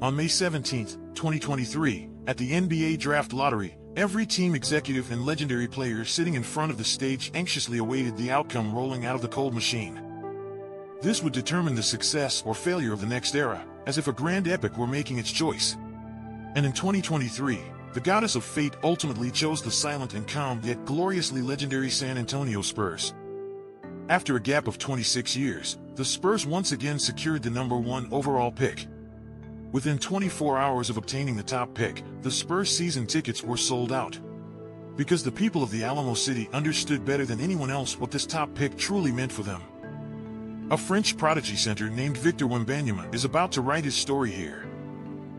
On May 17, 2023, at the NBA Draft Lottery, every team executive and legendary player sitting in front of the stage anxiously awaited the outcome rolling out of the cold machine. This would determine the success or failure of the next era, as if a grand epic were making its choice. And in 2023, the goddess of fate ultimately chose the silent and calm yet gloriously legendary San Antonio Spurs. After a gap of 26 years, the Spurs once again secured the #1 overall pick. Within 24 hours of obtaining the top pick, the Spurs season tickets were sold out. Because the people of the Alamo City understood better than anyone else what this top pick truly meant for them. A French prodigy center named Victor Wembanyama is about to write his story here.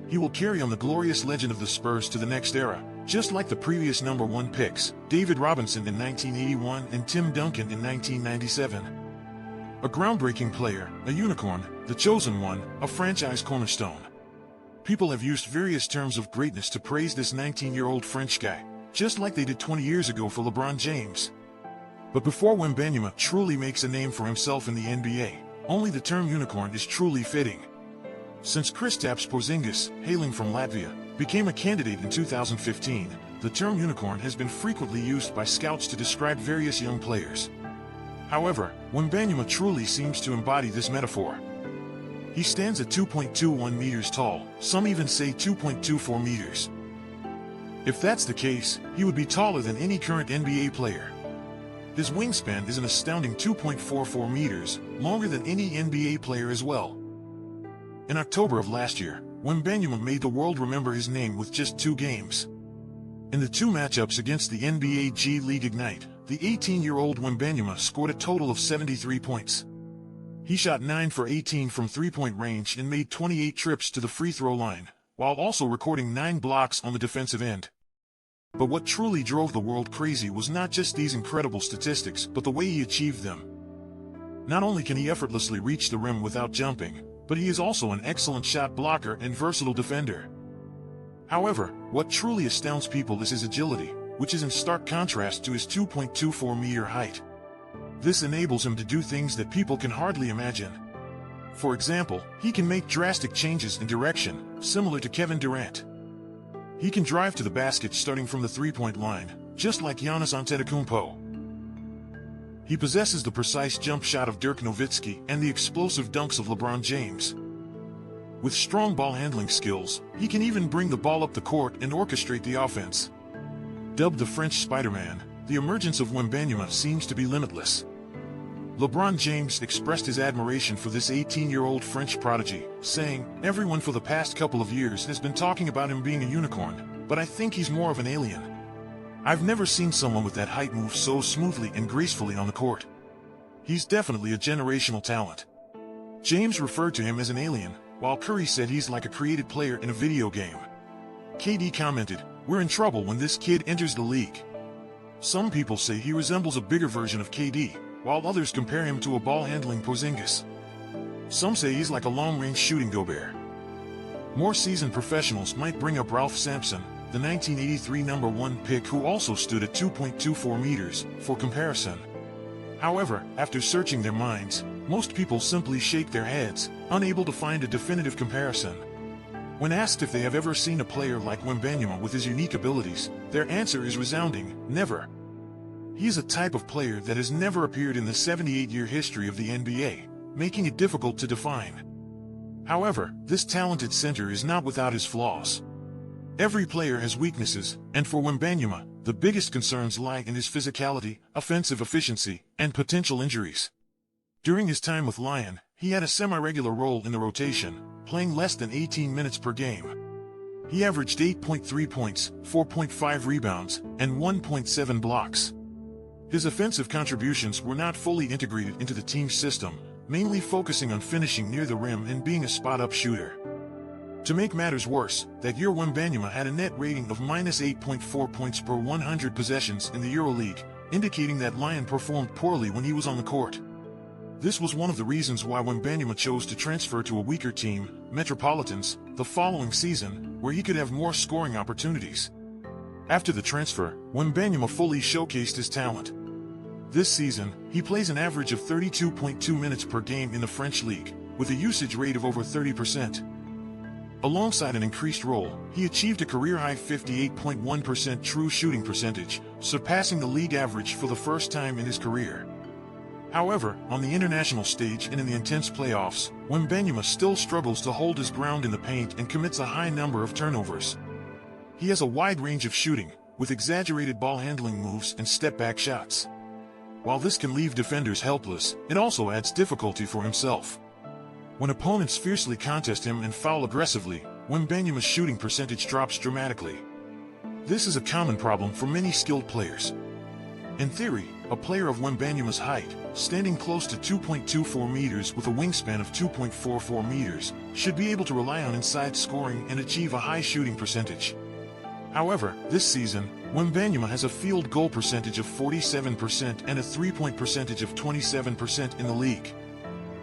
He will carry on the glorious legend of the Spurs to the next era, just like the previous #1 picks, David Robinson in 1981 and Tim Duncan in 1997. A groundbreaking player, a unicorn, the chosen one, a franchise cornerstone. People have used various terms of greatness to praise this 19-year-old French guy, just like they did 20 years ago for LeBron James. But before Wembanyama truly makes a name for himself in the NBA, only the term unicorn is truly fitting. Since Kristaps Porzingis, hailing from Latvia, became a candidate in 2015, the term unicorn has been frequently used by scouts to describe various young players. However, Wembanyama truly seems to embody this metaphor. He stands at 2.21 meters tall, some even say 2.24 meters. If that's the case, he would be taller than any current NBA player. His wingspan is an astounding 2.44 meters, longer than any NBA player as well. In October of last year, Wembanyama made the world remember his name with just 2 games. In the 2 matchups against the NBA G League Ignite, the 18-year-old Wembanyama scored a total of 73 points. He shot 9 for 18 from three-point range and made 28 trips to the free throw line, while also recording 9 blocks on the defensive end. But what truly drove the world crazy was not just these incredible statistics, but the way he achieved them. Not only can he effortlessly reach the rim without jumping, but he is also an excellent shot blocker and versatile defender. However, what truly astounds people is his agility, which is in stark contrast to his 2.24-meter height. This enables him to do things that people can hardly imagine. For example, he can make drastic changes in direction, similar to Kevin Durant. He can drive to the basket starting from the three-point line, just like Giannis Antetokounmpo. He possesses the precise jump shot of Dirk Nowitzki and the explosive dunks of LeBron James. With strong ball handling skills, he can even bring the ball up the court and orchestrate the offense. Dubbed the French Spider-Man, the emergence of Wembanyama seems to be limitless. LeBron James expressed his admiration for this 18-year-old French prodigy, saying, "Everyone for the past couple of years has been talking about him being a unicorn, but I think he's more of an alien. I've never seen someone with that height move so smoothly and gracefully on the court. He's definitely a generational talent." James referred to him as an alien, while Curry said he's like a created player in a video game. KD commented, "We're in trouble when this kid enters the league." Some people say he resembles a bigger version of KD, while others compare him to a ball-handling Porzingis. Some say he's like a long-range shooting Gobert. More seasoned professionals might bring up Ralph Sampson, the 1983 #1 pick who also stood at 2.24 meters, for comparison. However, after searching their minds, most people simply shake their heads, unable to find a definitive comparison. When asked if they have ever seen a player like Wembanyama with his unique abilities, their answer is resounding, never. He is a type of player that has never appeared in the 78-year history of the NBA, making it difficult to define. However, this talented center is not without his flaws. Every player has weaknesses, and for Wembanyama, the biggest concerns lie in his physicality, offensive efficiency, and potential injuries. During his time with Lyon, he had a semi-regular role in the rotation, playing less than 18 minutes per game. He averaged 8.3 points, 4.5 rebounds, and 1.7 blocks. His offensive contributions were not fully integrated into the team's system, mainly focusing on finishing near the rim and being a spot-up shooter. To make matters worse, that year Wembanyama had a net rating of -8.4 points per 100 possessions in the EuroLeague, indicating that Lyon performed poorly when he was on the court. This was one of the reasons why Wembanyama chose to transfer to a weaker team, Metropolitans, the following season, where he could have more scoring opportunities. After the transfer, Wembanyama fully showcased his talent. This season, he plays an average of 32.2 minutes per game in the French league, with a usage rate of over 30%. Alongside an increased role, he achieved a career-high 58.1% true shooting percentage, surpassing the league average for the first time in his career. However, on the international stage and in the intense playoffs, Wembanyama still struggles to hold his ground in the paint and commits a high number of turnovers. He has a wide range of shooting, with exaggerated ball handling moves and step-back shots. While this can leave defenders helpless, it also adds difficulty for himself. When opponents fiercely contest him and foul aggressively, Wembanyama's shooting percentage drops dramatically. This is a common problem for many skilled players. In theory, a player of Wembanyama's height, standing close to 2.24 meters with a wingspan of 2.44 meters, should be able to rely on inside scoring and achieve a high shooting percentage. However, this season, Wembanyama has a field goal percentage of 47% and a three-point percentage of 27% in the league.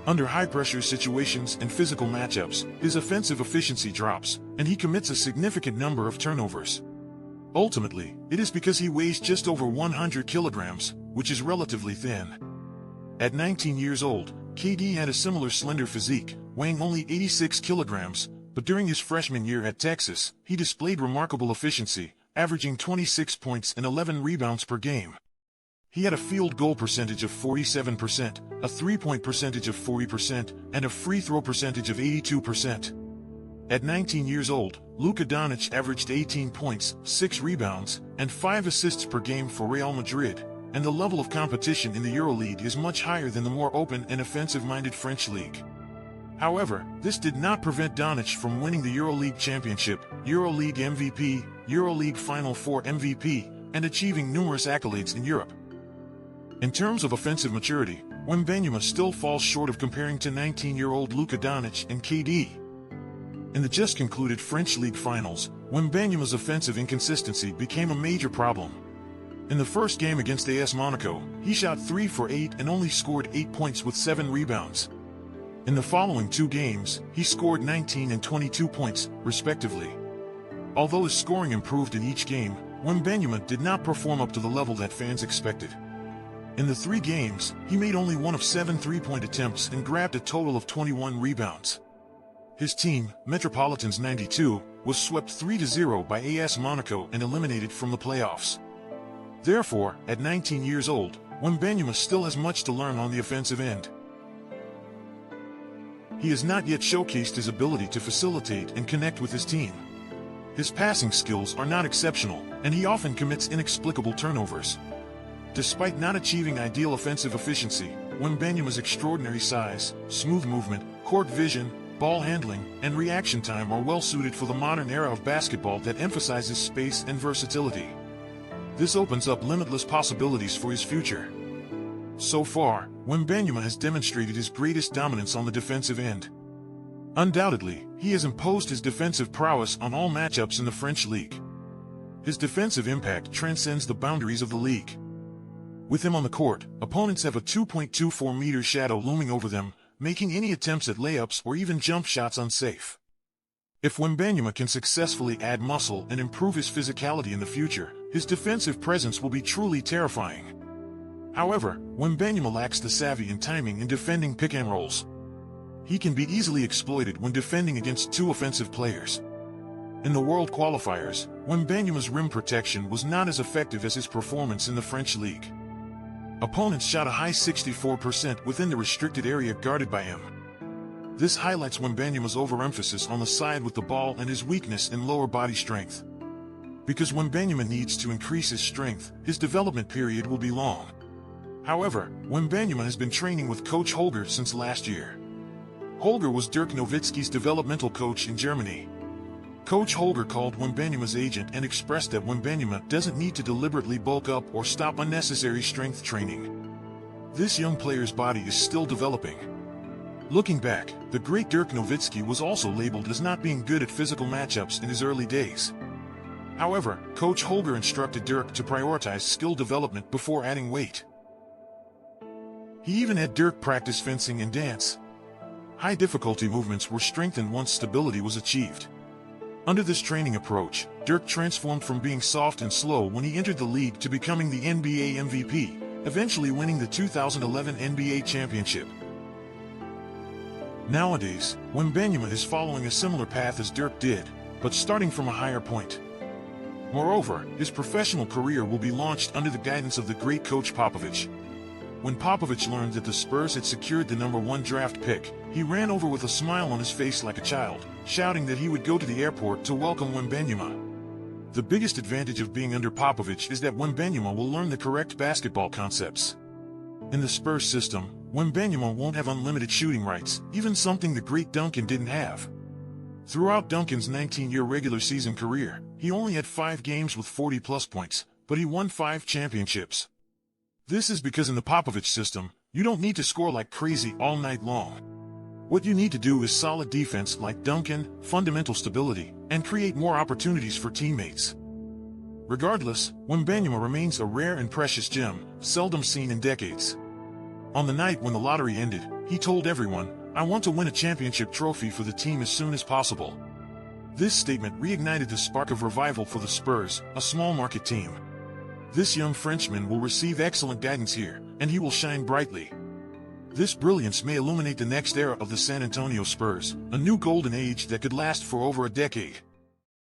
Under high-pressure situations and physical matchups, his offensive efficiency drops, and he commits a significant number of turnovers. Ultimately, it is because he weighs just over 100 kilograms, which is relatively thin. At 19 years old, KD had a similar slender physique, weighing only 86 kilograms, but during his freshman year at Texas, he displayed remarkable efficiency, averaging 26 points and 11 rebounds per game. He had a field goal percentage of 47%, a three-point percentage of 40%, and a free throw percentage of 82%. At 19 years old, Luka Doncic averaged 18 points, 6 rebounds, and 5 assists per game for Real Madrid, and the level of competition in the EuroLeague is much higher than the more open and offensive-minded French league. However, this did not prevent Doncic from winning the EuroLeague Championship, EuroLeague MVP, EuroLeague Final Four MVP, and achieving numerous accolades in Europe. In terms of offensive maturity, Wembanyama still falls short of comparing to 19-year-old Luka Doncic and KD. In the just-concluded French League Finals, Wembanyama's offensive inconsistency became a major problem. In the first game against AS Monaco, he shot 3 for 8 and only scored 8 points with 7 rebounds. In the following 2 games, he scored 19 and 22 points, respectively. Although his scoring improved in each game, Wembanyama did not perform up to the level that fans expected. In the 3 games, he made only 1 of 7 three-point attempts and grabbed a total of 21 rebounds. His team, Metropolitans 92, was swept 3-0 by AS Monaco and eliminated from the playoffs. Therefore, at 19 years old, Wembanyama still has much to learn on the offensive end. He has not yet showcased his ability to facilitate and connect with his team. His passing skills are not exceptional, and he often commits inexplicable turnovers. Despite not achieving ideal offensive efficiency, Wembanyama's extraordinary size, smooth movement, court vision, ball handling, and reaction time are well suited for the modern era of basketball that emphasizes space and versatility. This opens up limitless possibilities for his future. So far, Wembanyama has demonstrated his greatest dominance on the defensive end. Undoubtedly, he has imposed his defensive prowess on all matchups in the French league. His defensive impact transcends the boundaries of the league. With him on the court, opponents have a 2.24-meter shadow looming over them, making any attempts at layups or even jump shots unsafe. If Wembanyama can successfully add muscle and improve his physicality in the future, his defensive presence will be truly terrifying. However, Wembanyama lacks the savvy and timing in defending pick-and-rolls. He can be easily exploited when defending against 2 offensive players. In the World Qualifiers, Wembanyama's rim protection was not as effective as his performance in the French league. Opponents shot a high 64% within the restricted area guarded by him. This highlights Wembanyama's overemphasis on the side with the ball and his weakness in lower body strength. Because Wembanyama needs to increase his strength, his development period will be long. However, Wembanyama has been training with Coach Holger since last year. Holger was Dirk Nowitzki's developmental coach in Germany. Coach Holger called Wembanyama's agent and expressed that Wembanyama doesn't need to deliberately bulk up or stop unnecessary strength training. This young player's body is still developing. Looking back, the great Dirk Nowitzki was also labeled as not being good at physical matchups in his early days. However, Coach Holger instructed Dirk to prioritize skill development before adding weight. He even had Dirk practice fencing and dance. High-difficulty movements were strengthened once stability was achieved. Under this training approach, Dirk transformed from being soft and slow when he entered the league to becoming the NBA MVP, eventually winning the 2011 NBA championship. Nowadays, Wembanyama is following a similar path as Dirk did, but starting from a higher point. Moreover, his professional career will be launched under the guidance of the great coach Popovich. When Popovich learned that the Spurs had secured the #1 draft pick, he ran over with a smile on his face like a child, shouting that he would go to the airport to welcome Wembanyama. The biggest advantage of being under Popovich is that Wembanyama will learn the correct basketball concepts. In the Spurs system, Wembanyama won't have unlimited shooting rights, even something the great Duncan didn't have. Throughout Duncan's 19-year regular season career, he only had 5 games with 40-plus points, but he won 5 championships. This is because in the Popovich system, you don't need to score like crazy all night long. What you need to do is solid defense like Duncan, fundamental stability, and create more opportunities for teammates. Regardless, Wembanyama remains a rare and precious gem, seldom seen in decades. On the night when the lottery ended, he told everyone, "I want to win a championship trophy for the team as soon as possible." This statement reignited the spark of revival for the Spurs, a small market team. This young Frenchman will receive excellent guidance here, and he will shine brightly. This brilliance may illuminate the next era of the San Antonio Spurs, a new golden age that could last for over a decade.